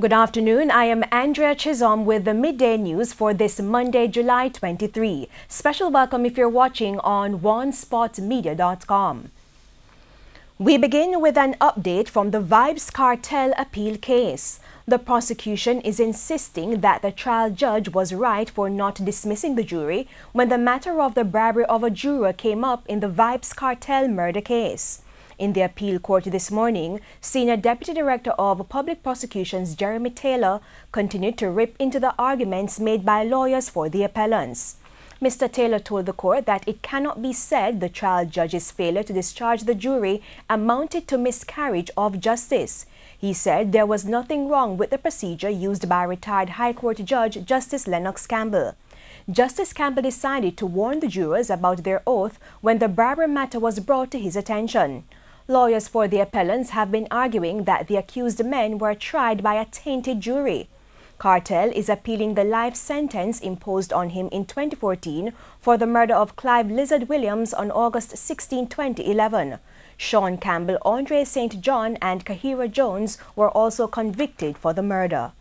Good afternoon. I am Andrea Chisholm with the Midday News for this Monday, July 23. Special welcome if you're watching on onespotmedia.com. We begin with an update from the Vybz Kartel appeal case. The prosecution is insisting that the trial judge was right for not dismissing the jury when the matter of the bribery of a juror came up in the Vybz Kartel murder case. In the appeal court this morning, Senior Deputy Director of Public Prosecutions Jeremy Taylor continued to rip into the arguments made by lawyers for the appellants. Mr. Taylor told the court that it cannot be said the trial judge's failure to discharge the jury amounted to miscarriage of justice. He said there was nothing wrong with the procedure used by retired High Court Judge Justice Lennox Campbell. Justice Campbell decided to warn the jurors about their oath when the bribery matter was brought to his attention. Lawyers for the appellants have been arguing that the accused men were tried by a tainted jury. Kartel is appealing the life sentence imposed on him in 2014 for the murder of Clive Lizard Williams on August 16, 2011. Sean Campbell, Andre St. John, and Kahira Jones were also convicted for the murder.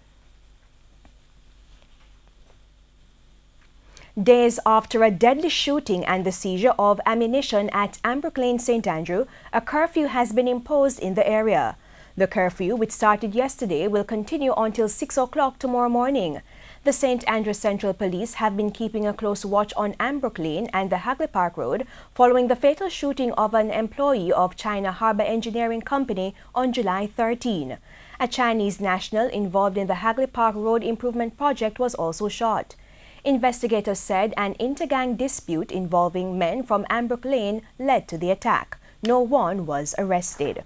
Days after a deadly shooting and the seizure of ammunition at Ambrook Lane, St. Andrew, a curfew has been imposed in the area. The curfew, which started yesterday, will continue until 6 o'clock tomorrow morning. The St. Andrew Central Police have been keeping a close watch on Ambrook Lane and the Hagley Park Road following the fatal shooting of an employee of China Harbour Engineering Company on July 13. A Chinese national involved in the Hagley Park Road Improvement Project was also shot. Investigators said an intergang dispute involving men from Ambrook Lane led to the attack. No one was arrested.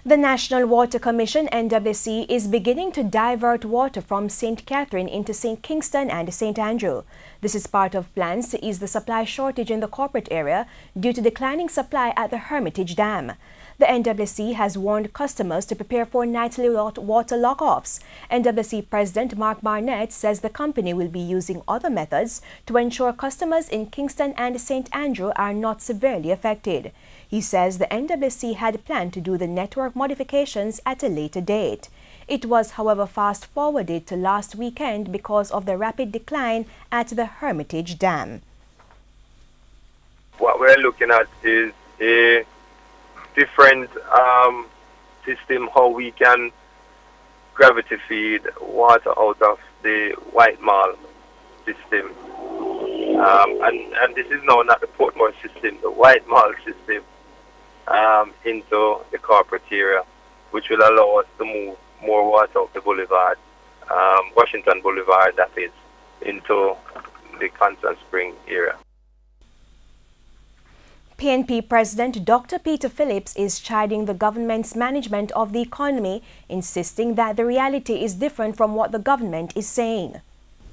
The National Water Commission, NWC, is beginning to divert water from St. Catherine into St. Kingston and St. Andrew. This is part of plans to ease the supply shortage in the corporate area due to declining supply at the Hermitage Dam. The NWC has warned customers to prepare for nightly water lock-offs. NWC President Mark Barnett says the company will be using other methods to ensure customers in Kingston and St. Andrew are not severely affected. He says the NWC had planned to do the network modifications at a later date. It was, however, fast-forwarded to last weekend because of the rapid decline at the Hermitage Dam. What we're looking at is a different system how we can gravity feed water out of the White Mall system. And this is now not the Portmore system, the White Mall system into the corporate area, which will allow us to move more water off the boulevard, Washington Boulevard, that is, into the Constant Spring area. PNP President Dr. Peter Phillips is chiding the government's management of the economy, insisting that the reality is different from what the government is saying.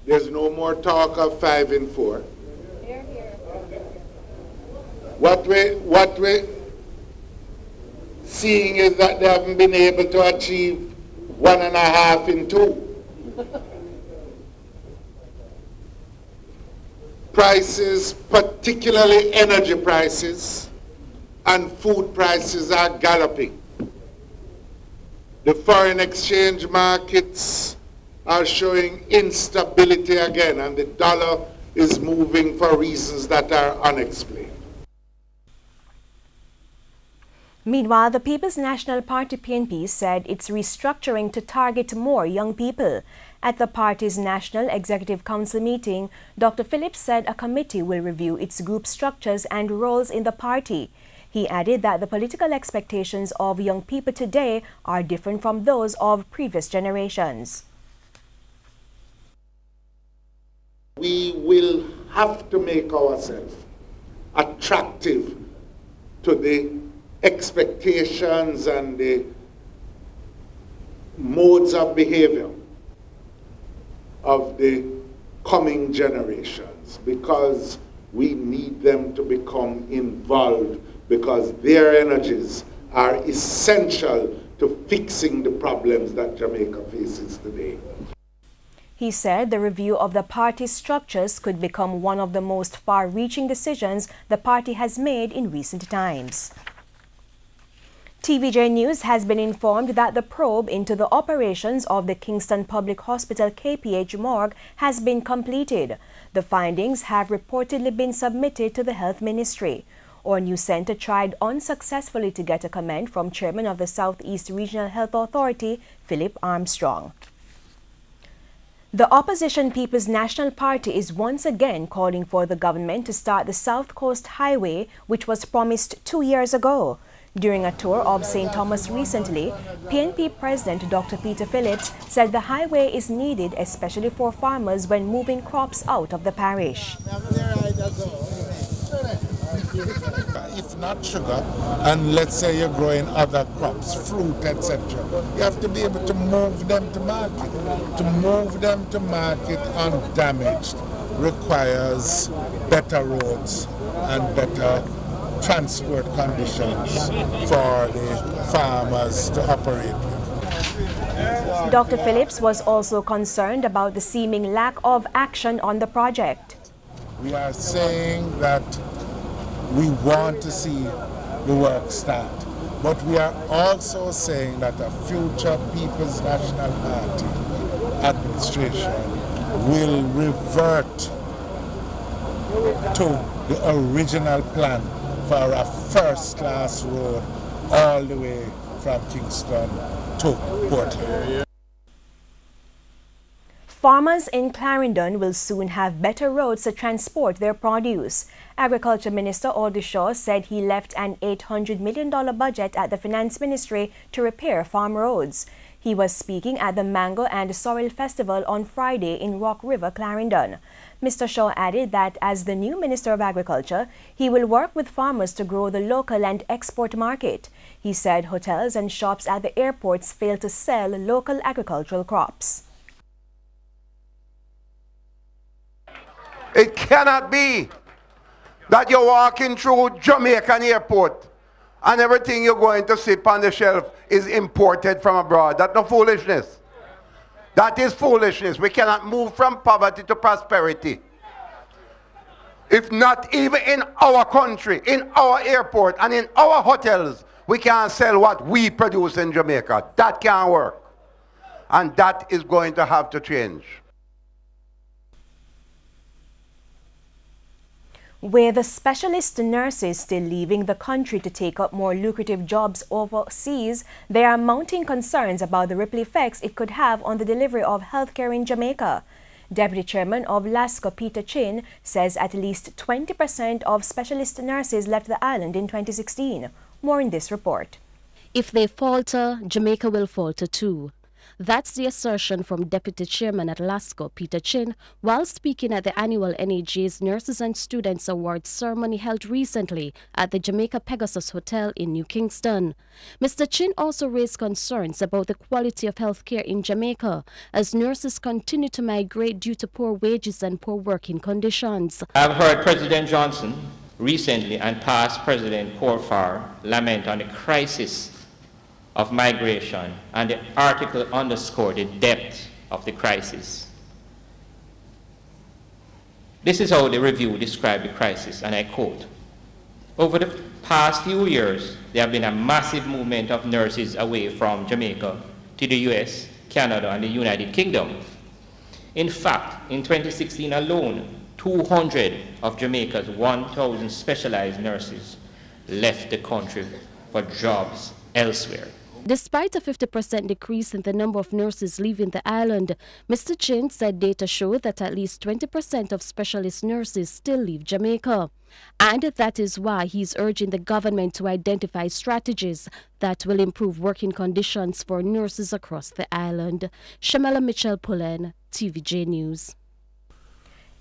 There's no more talk of 5 and 4. What we're seeing is that they haven't been able to achieve 1.5 and 2. Prices, particularly energy prices and food prices, are galloping. The foreign exchange markets are showing instability again, and the dollar is moving for reasons that are unexplained. Meanwhile, the People's National Party PNP said it's restructuring to target more young people. At the party's National Executive Council meeting, Dr. Phillips said a committee will review its group structures and roles in the party. He added that the political expectations of young people today are different from those of previous generations. We will have to make ourselves attractive to the expectations and the modes of behavior of the coming generations, because we need them to become involved, because their energies are essential to fixing the problems that Jamaica faces today. He said the review of the party's structures could become one of the most far-reaching decisions the party has made in recent times. TVJ News has been informed that the probe into the operations of the Kingston Public Hospital KPH morgue has been completed. The findings have reportedly been submitted to the Health Ministry. Our news center tried unsuccessfully to get a comment from Chairman of the Southeast Regional Health Authority, Philip Armstrong. The opposition People's National Party is once again calling for the government to start the South Coast Highway, which was promised 2 years ago. During a tour of St. Thomas recently, PNP President Dr. Peter Phillips said the highway is needed especially for farmers when moving crops out of the parish. If not sugar, and let's say you're growing other crops, fruit, etc., you have to be able to move them to market. To move them to market undamaged requires better roads and better transport conditions for the farmers to operate with. Dr. Phillips was also concerned about the seeming lack of action on the project. We are saying that we want to see the work start, but we are also saying that a future People's National Party administration will revert to the original plan for a first-class road all the way from Kingston to Portland. Farmers in Clarendon will soon have better roads to transport their produce. Agriculture Minister Alder Shaw said he left an $800 million budget at the Finance Ministry to repair farm roads. He was speaking at the Mango and Sorrel Festival on Friday in Rock River, Clarendon. Mr. Shaw added that as the new Minister of Agriculture, he will work with farmers to grow the local and export market. He said hotels and shops at the airports fail to sell local agricultural crops. It cannot be that you're walking through Jamaican airport and everything you're going to see on the shelf is imported from abroad. That's no foolishness. That is foolishness. We cannot move from poverty to prosperity. If not even in our country, in our airport, and in our hotels, we can't sell what we produce in Jamaica. That can't work. And that is going to have to change. With specialist nurses still leaving the country to take up more lucrative jobs overseas, there are mounting concerns about the ripple effects it could have on the delivery of healthcare in Jamaica. Deputy Chairman of LASCO, Peter Chin, says at least 20% of specialist nurses left the island in 2016. More in this report. If they falter, Jamaica will falter too. That's the assertion from Deputy Chairman at LASCO, Peter Chin, while speaking at the annual NAJ's Nurses and Students Awards ceremony held recently at the Jamaica Pegasus Hotel in New Kingston. Mr. Chin also raised concerns about the quality of health care in Jamaica as nurses continue to migrate due to poor wages and poor working conditions. I've heard President Johnson recently and past President Porfar lament on the crisis of migration, and the article underscored the depth of the crisis. This is how the review described the crisis, and I quote, "Over the past few years, there have been a massive movement of nurses away from Jamaica to the US, Canada, and the United Kingdom. In fact, in 2016 alone, 200 of Jamaica's 1,000 specialized nurses left the country for jobs elsewhere." Despite a 50% decrease in the number of nurses leaving the island, Mr. Chin said data show that at least 20% of specialist nurses still leave Jamaica. And that is why he's urging the government to identify strategies that will improve working conditions for nurses across the island. Shamela Mitchell-Pullen, TVJ News.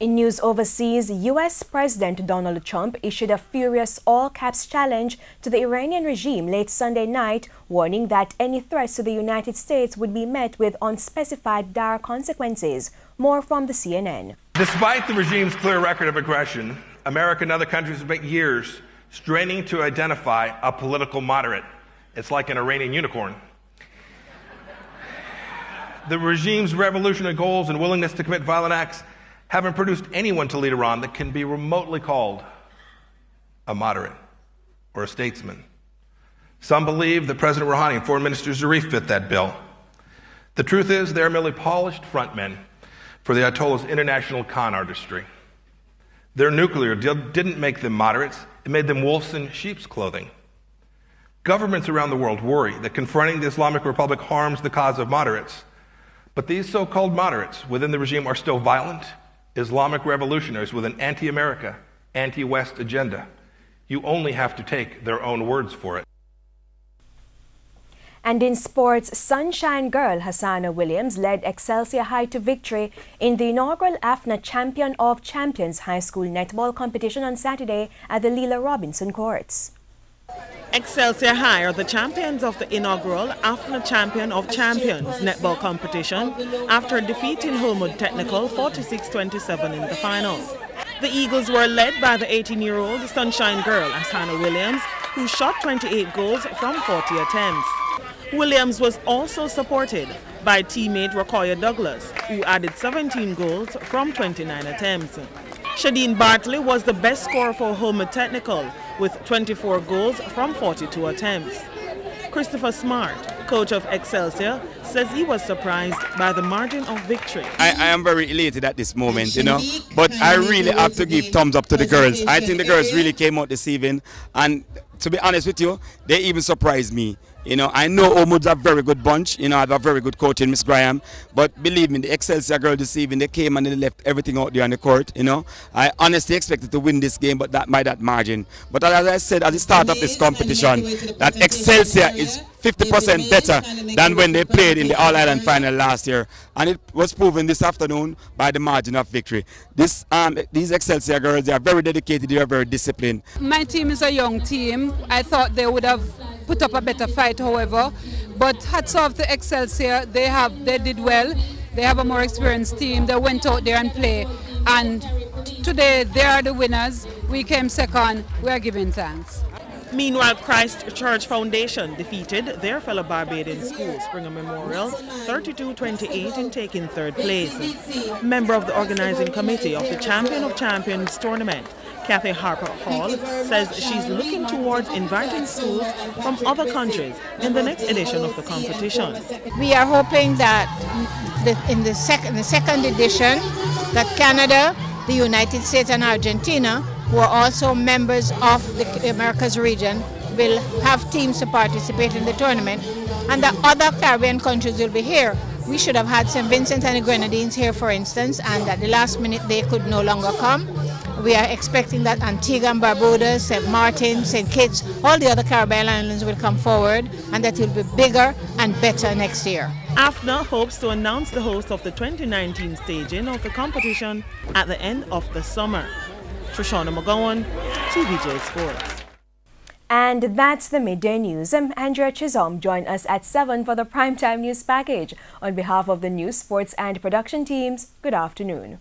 In news overseas, U.S. President Donald Trump issued a furious all-caps challenge to the Iranian regime late Sunday night, warning that any threats to the United States would be met with unspecified dire consequences. More from the CNN. Despite the regime's clear record of aggression, America and other countries have spent years straining to identify a political moderate. It's like an Iranian unicorn. The regime's revolutionary goals and willingness to commit violent acts haven't produced anyone to lead Iran that can be remotely called a moderate or a statesman. Some believe that President Rouhani and Foreign Minister Zarif fit that bill. The truth is they're merely polished frontmen for the Ayatollah's international con artistry. Their nuclear deal didn't make them moderates, it made them wolves in sheep's clothing. Governments around the world worry that confronting the Islamic Republic harms the cause of moderates. But these so-called moderates within the regime are still violent, Islamic revolutionaries with an anti-America, anti-West agenda. You only have to take their own words for it. And in sports, Sunshine Girl Hassana Williams led Excelsior High to victory in the inaugural AFNA Champion of Champions High School Netball competition on Saturday at the Leela Robinson Courts. Excelsior High are the champions of the inaugural AFNA Champion of Champions netball competition after defeating Holmwood Technical 46-27 in the finals. The Eagles were led by the 18-year-old Sunshine Girl Hassana Williams, who shot 28 goals from 40 attempts. Williams was also supported by teammate Rakoya Douglas, who added 17 goals from 29 attempts. Shadeen Bartley was the best scorer for Holmwood Technical with 24 goals from 42 attempts. Christopher Smart, coach of Excelsior, says he was surprised by the margin of victory. I am very elated at this moment, you know, but I really have to give thumbs up to the girls. I think the girls really came out this evening, and to be honest with you, they even surprised me. You know, I know Holmwood's a very good bunch, you know, I have a very good coach in Miss Graham, but believe me, the Excelsior girl this evening, they came and they left everything out there on the court, you know. I honestly expected to win this game, but by that margin. But as I said at the start of this competition, that Excelsior is 50% better than when they played in the All-Ireland final last year. And it was proven this afternoon by the margin of victory. These Excelsior girls, they are very dedicated, they are very disciplined. My team is a young team. I thought they would have put up a better fight, however. But hats off to Excelsior, they did well. They have a more experienced team. They went out there and played. And today they are the winners. We came second. We are giving thanks. Meanwhile, Christ Church Foundation defeated their fellow Barbadian school, Springer Memorial, 32-28 in taking third place. Member of the organizing committee of the Champion of Champions tournament, Kathy Harper Hall, says she's looking towards inviting schools from other countries in the next edition of the competition. We are hoping that in the second edition, that Canada, the United States and Argentina, who are also members of the Americas region, will have teams to participate in the tournament, and the other Caribbean countries will be here. We should have had St. Vincent and the Grenadines here, for instance, and at the last minute they could no longer come. We are expecting that Antigua and Barbuda, St. Martin, St. Kitts, all the other Caribbean islands will come forward, and that will be bigger and better next year. AFNA hopes to announce the host of the 2019 staging of the competition at the end of the summer. Trishana McGowan, TVJ Sports. And that's the Midday News. I'm Andrea Chisholm. Join us at 7 for the Primetime News Package. On behalf of the news, sports and production teams, good afternoon.